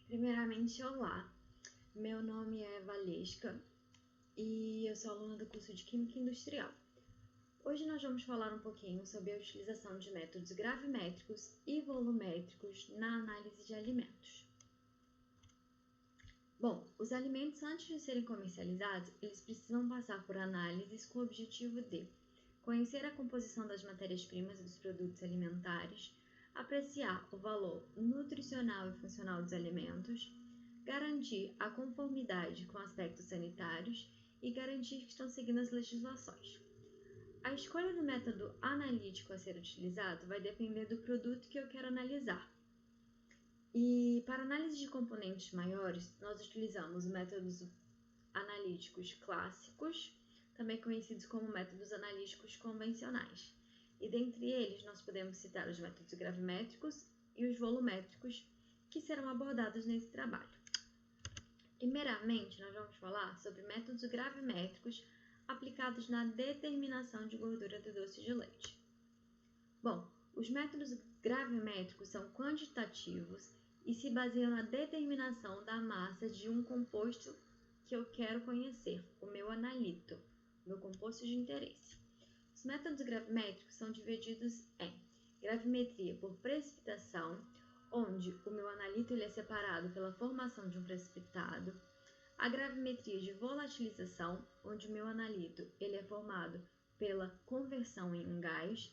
Primeiramente, olá, meu nome é Valesca e eu sou aluna do curso de Química Industrial. Hoje nós vamos falar um pouquinho sobre a utilização de métodos gravimétricos e volumétricos na análise de alimentos. Bom, os alimentos, antes de serem comercializados, eles precisam passar por análises com o objetivo de conhecer a composição das matérias-primas e dos produtos alimentares, apreciar o valor nutricional e funcional dos alimentos, garantir a conformidade com aspectos sanitários e garantir que estão seguindo as legislações. A escolha do método analítico a ser utilizado vai depender do produto que eu quero analisar. E para análise de componentes maiores, nós utilizamos métodos analíticos clássicos, também conhecidos como métodos analíticos convencionais. E dentre eles, nós podemos citar os métodos gravimétricos e os volumétricos, que serão abordados nesse trabalho. Primeiramente, nós vamos falar sobre métodos gravimétricos aplicados na determinação de gordura do doce de leite. Bom, os métodos gravimétricos são quantitativos e se baseiam na determinação da massa de um composto que eu quero conhecer, o meu analito, meu composto de interesse. Os métodos gravimétricos são divididos em gravimetria por precipitação, onde o meu analito ele é separado pela formação de um precipitado, a gravimetria de volatilização, onde o meu analito ele é formado pela conversão em um gás,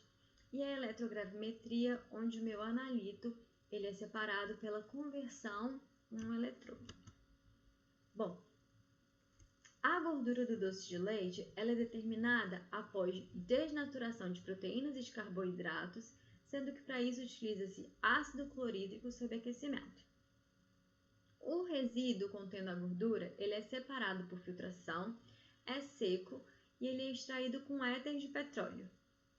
e a eletrogravimetria, onde o meu analito ele é separado pela conversão em um eletrodo. Bom, a gordura do doce de leite ela é determinada após desnaturação de proteínas e de carboidratos, sendo que para isso utiliza-se ácido clorídrico sob aquecimento. O resíduo contendo a gordura ele é separado por filtração, é seco e ele é extraído com éter de petróleo,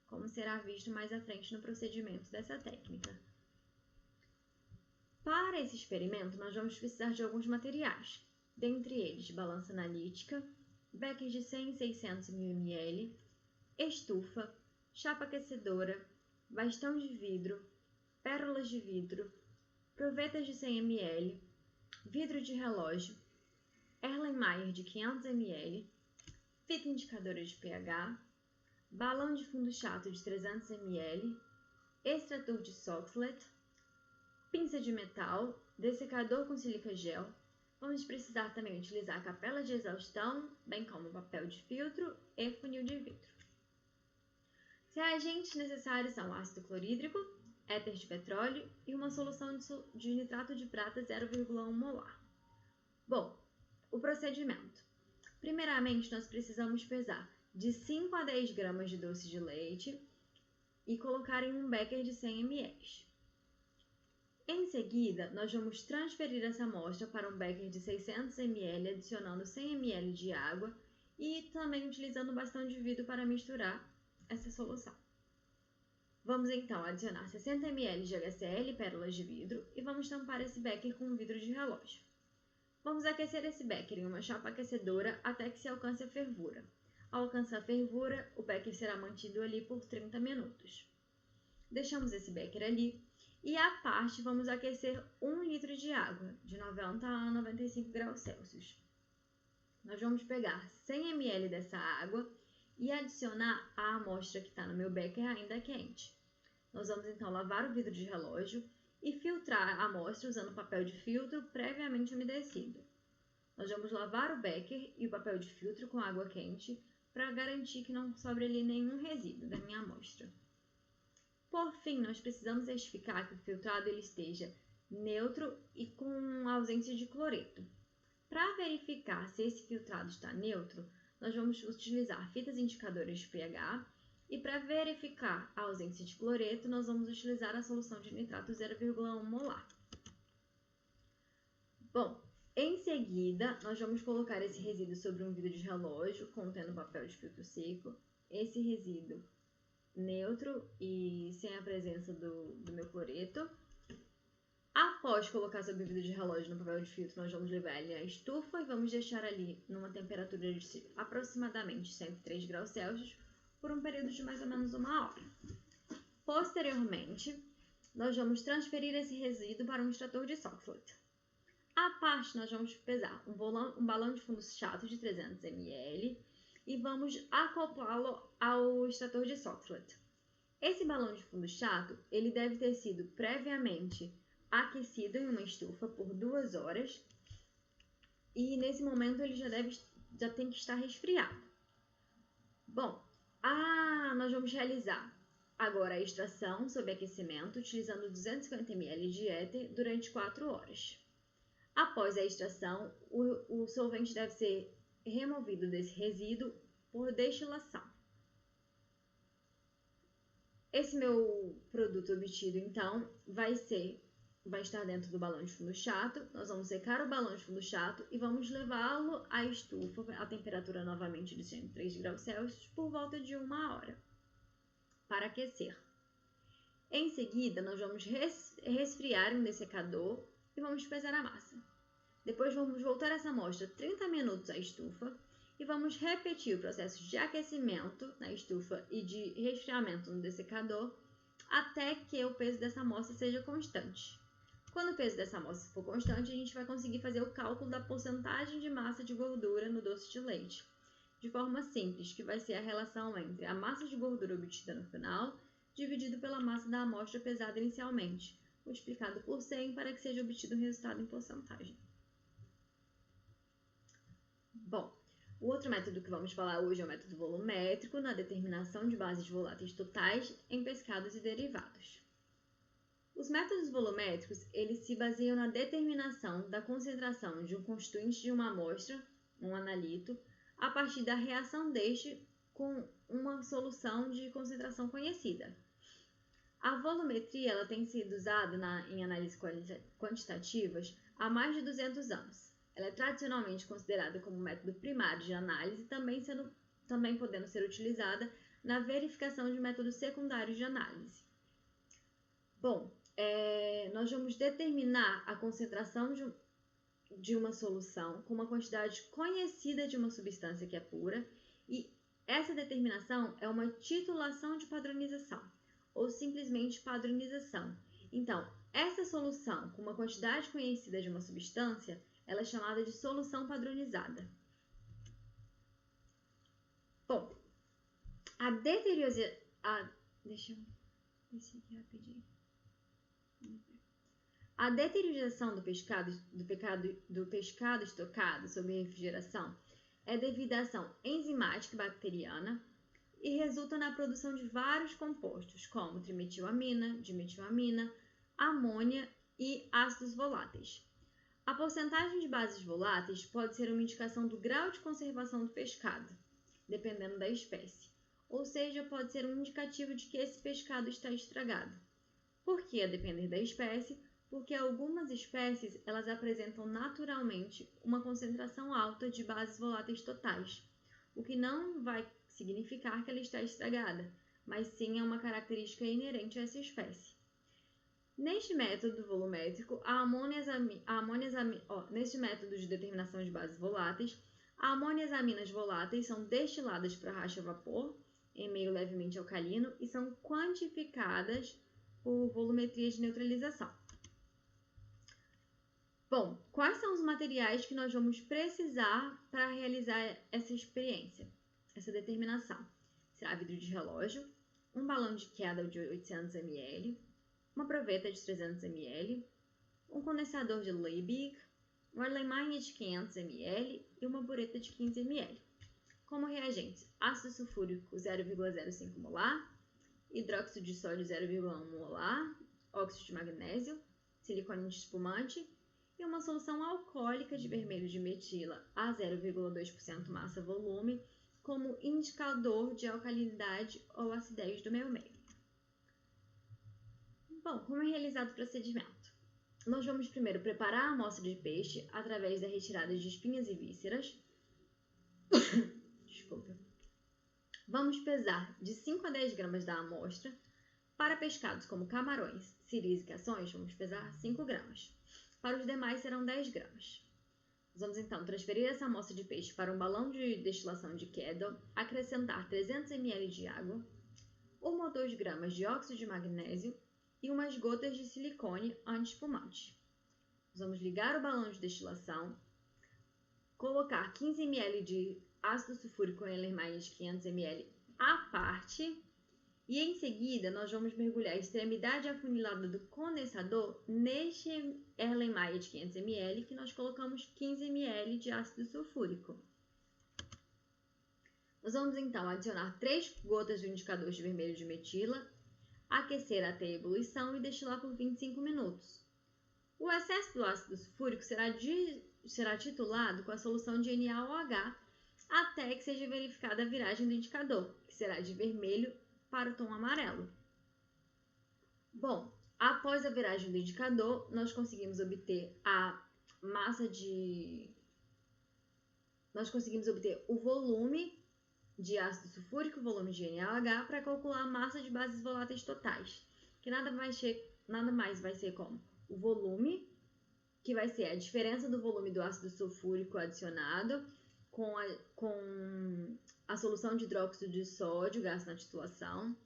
como será visto mais à frente no procedimento dessa técnica. Para esse experimento, nós vamos precisar de alguns materiais, dentre eles balança analítica, beckers de 100 e 600 ml, estufa, chapa aquecedora, bastão de vidro, pérolas de vidro, provetas de 100 ml, vidro de relógio, Erlenmeyer de 500 ml, fita indicadora de pH, balão de fundo chato de 300 ml, extrator de Soxhlet, pinça de metal, dessecador com sílica gel. Vamos precisar também utilizar a capela de exaustão, bem como papel de filtro e funil de vidro. Reagentes necessários são ácido clorídrico, éter de petróleo e uma solução de nitrato de prata 0,1 molar. Bom, o procedimento. Primeiramente, nós precisamos pesar de 5 a 10 gramas de doce de leite e colocar em um becker de 100 ml. Em seguida, nós vamos transferir essa amostra para um becker de 600 ml, adicionando 100 ml de água e também utilizando bastão de vidro para misturar essa solução. Vamos então adicionar 60 ml de HCl e pérolas de vidro e vamos tampar esse becker com um vidro de relógio. Vamos aquecer esse becker em uma chapa aquecedora até que se alcance a fervura. Ao alcançar a fervura, o becker será mantido ali por 30 minutos. Deixamos esse becker ali e à parte vamos aquecer 1 litro de água, de 90 a 95 graus Celsius. Nós vamos pegar 100 ml dessa água e adicionar a amostra que está no meu becker ainda quente. Nós vamos então lavar o vidro de relógio e filtrar a amostra usando papel de filtro previamente umedecido. Nós vamos lavar o becker e o papel de filtro com água quente para garantir que não sobre ali nenhum resíduo da minha amostra. Por fim, nós precisamos certificar que o filtrado ele esteja neutro e com ausência de cloreto. Para verificar se esse filtrado está neutro, nós vamos utilizar fitas indicadoras de pH e para verificar a ausência de cloreto, nós vamos utilizar a solução de nitrato 0,1 molar. Bom, em seguida, nós vamos colocar esse resíduo sobre um vidro de relógio contendo papel de filtro seco. Esse resíduo neutro e sem a presença do meu cloreto. Após colocar sobre o vidro de relógio no papel de filtro, nós vamos levar ele à estufa e vamos deixar ali numa temperatura de aproximadamente 103 graus Celsius por um período de mais ou menos 1 hora. Posteriormente, nós vamos transferir esse resíduo para um extrator de Soxhlet. À parte, nós vamos pesar um balão de fundo chato de 300 ml e vamos acoplá-lo ao extrator de Soxhlet. Esse balão de fundo chato, ele deve ter sido previamente aquecido em uma estufa por 2 horas e nesse momento ele já tem que estar resfriado. Bom, nós vamos realizar agora a extração sob aquecimento utilizando 250 ml de éter durante 4 horas. Após a extração, o solvente deve ser removido desse resíduo por destilação. Esse meu produto obtido, então, vai estar dentro do balão de fundo chato. Nós vamos secar o balão de fundo chato e vamos levá-lo à estufa, a temperatura novamente de 103 graus Celsius, por volta de 1 hora, para aquecer. Em seguida, nós vamos resfriar em dessecador e vamos pesar a massa. Depois vamos voltar essa amostra 30 minutos à estufa e vamos repetir o processo de aquecimento na estufa e de resfriamento no dessecador até que o peso dessa amostra seja constante. Quando o peso dessa amostra for constante, a gente vai conseguir fazer o cálculo da porcentagem de massa de gordura no doce de leite, de forma simples, que vai ser a relação entre a massa de gordura obtida no final dividido pela massa da amostra pesada inicialmente, multiplicado por 100 para que seja obtido um resultado em porcentagem. Bom, o outro método que vamos falar hoje é o método volumétrico na determinação de bases voláteis totais em pescados e derivados. Os métodos volumétricos, eles se baseiam na determinação da concentração de um constituinte de uma amostra, um analito, a partir da reação deste com uma solução de concentração conhecida. A volumetria ela tem sido usada em análises quantitativas há mais de 200 anos. Ela é tradicionalmente considerada como método primário de análise, também podendo ser utilizada na verificação de métodos secundários de análise. Bom, nós vamos determinar a concentração de uma solução com uma quantidade conhecida de uma substância que é pura, e essa determinação é uma titulação de padronização, ou simplesmente padronização. Então, essa solução com uma quantidade conhecida de uma substância, ela é chamada de solução padronizada. Bom, deixa eu aqui rapidinho. A deteriorização do pescado estocado sob refrigeração é devido à ação enzimática bacteriana e resulta na produção de vários compostos, como trimetilamina, dimetilamina, amônia e ácidos voláteis. A porcentagem de bases voláteis pode ser uma indicação do grau de conservação do pescado, dependendo da espécie, ou seja, pode ser um indicativo de que esse pescado está estragado. Por que a depender da espécie? Porque algumas espécies elas apresentam naturalmente uma concentração alta de bases voláteis totais, o que não vai significar que ela está estragada, mas sim é uma característica inerente a essa espécie. Neste método volumétrico, neste método de determinação de bases voláteis, a amônia e as aminas voláteis são destiladas para racha a vapor em meio levemente alcalino e são quantificadas por volumetria de neutralização. Bom, quais são os materiais que nós vamos precisar para realizar essa experiência, essa determinação? Será vidro de relógio, um balão de queda de 800 ml, uma proveta de 300 ml, um condensador de Liebig, um Erlenmeyer de 500 ml e uma bureta de 15 ml. Como reagentes, ácido sulfúrico 0,05 molar, hidróxido de sódio 0,1 molar, óxido de magnésio, silicone de espumante e uma solução alcoólica de vermelho de metila a 0,2% massa-volume como indicador de alcalinidade ou acidez do meio. Bom, como é realizado o procedimento? Nós vamos primeiro preparar a amostra de peixe através da retirada de espinhas e vísceras. Desculpa. Vamos pesar de 5 a 10 gramas da amostra. Para pescados como camarões, siris e cações, vamos pesar 5 gramas. Para os demais serão 10 gramas. Nós vamos então transferir essa amostra de peixe para um balão de destilação de queda, acrescentar 300 ml de água, 1 ou 2 gramas de óxido de magnésio e umas gotas de silicone anti-espumante. Nós vamos ligar o balão de destilação, colocar 15 ml de ácido sulfúrico em Erlenmeyer de 500 ml à parte e em seguida nós vamos mergulhar a extremidade afunilada do condensador neste Erlenmeyer de 500 ml que nós colocamos 15 ml de ácido sulfúrico. Nós vamos então adicionar 3 gotas do indicador de vermelho de metila, aquecer até a ebulição e destilar por 25 minutos. O excesso do ácido sulfúrico será titulado com a solução de NaOH até que seja verificada a viragem do indicador, que será de vermelho para o tom amarelo. Bom, após a viragem do indicador, nós conseguimos obter o volume de ácido sulfúrico, o volume de NaOH, para calcular a massa de bases voláteis totais, que nada mais vai ser como o volume, que vai ser a diferença do volume do ácido sulfúrico adicionado com a solução de hidróxido de sódio, gasto na titulação,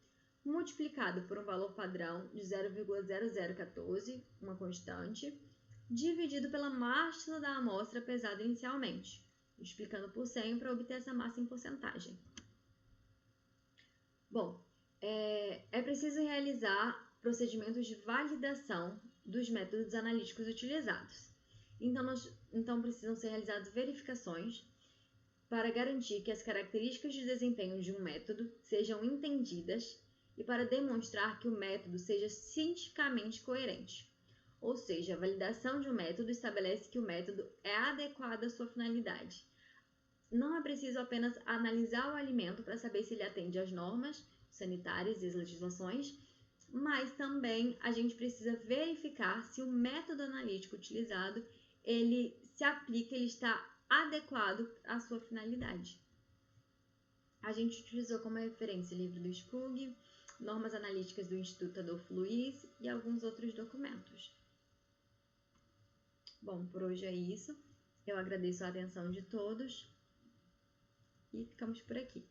multiplicado por um valor padrão de 0,0014, uma constante, dividido pela massa da amostra pesada inicialmente, multiplicando por 100 para obter essa massa em porcentagem. Bom, é preciso realizar procedimentos de validação dos métodos analíticos utilizados. Então precisam ser realizadas verificações para garantir que as características de desempenho de um método sejam entendidas e para demonstrar que o método seja cientificamente coerente. Ou seja, a validação de um método estabelece que o método é adequado à sua finalidade. Não é preciso apenas analisar o alimento para saber se ele atende às normas sanitárias e às legislações, mas também a gente precisa verificar se o método analítico utilizado ele se aplica, ele está adequado à sua finalidade. A gente utilizou como referência o livro do Spug, normas analíticas do Instituto Adolfo Luiz e alguns outros documentos. Bom, por hoje é isso. Eu agradeço a atenção de todos e ficamos por aqui.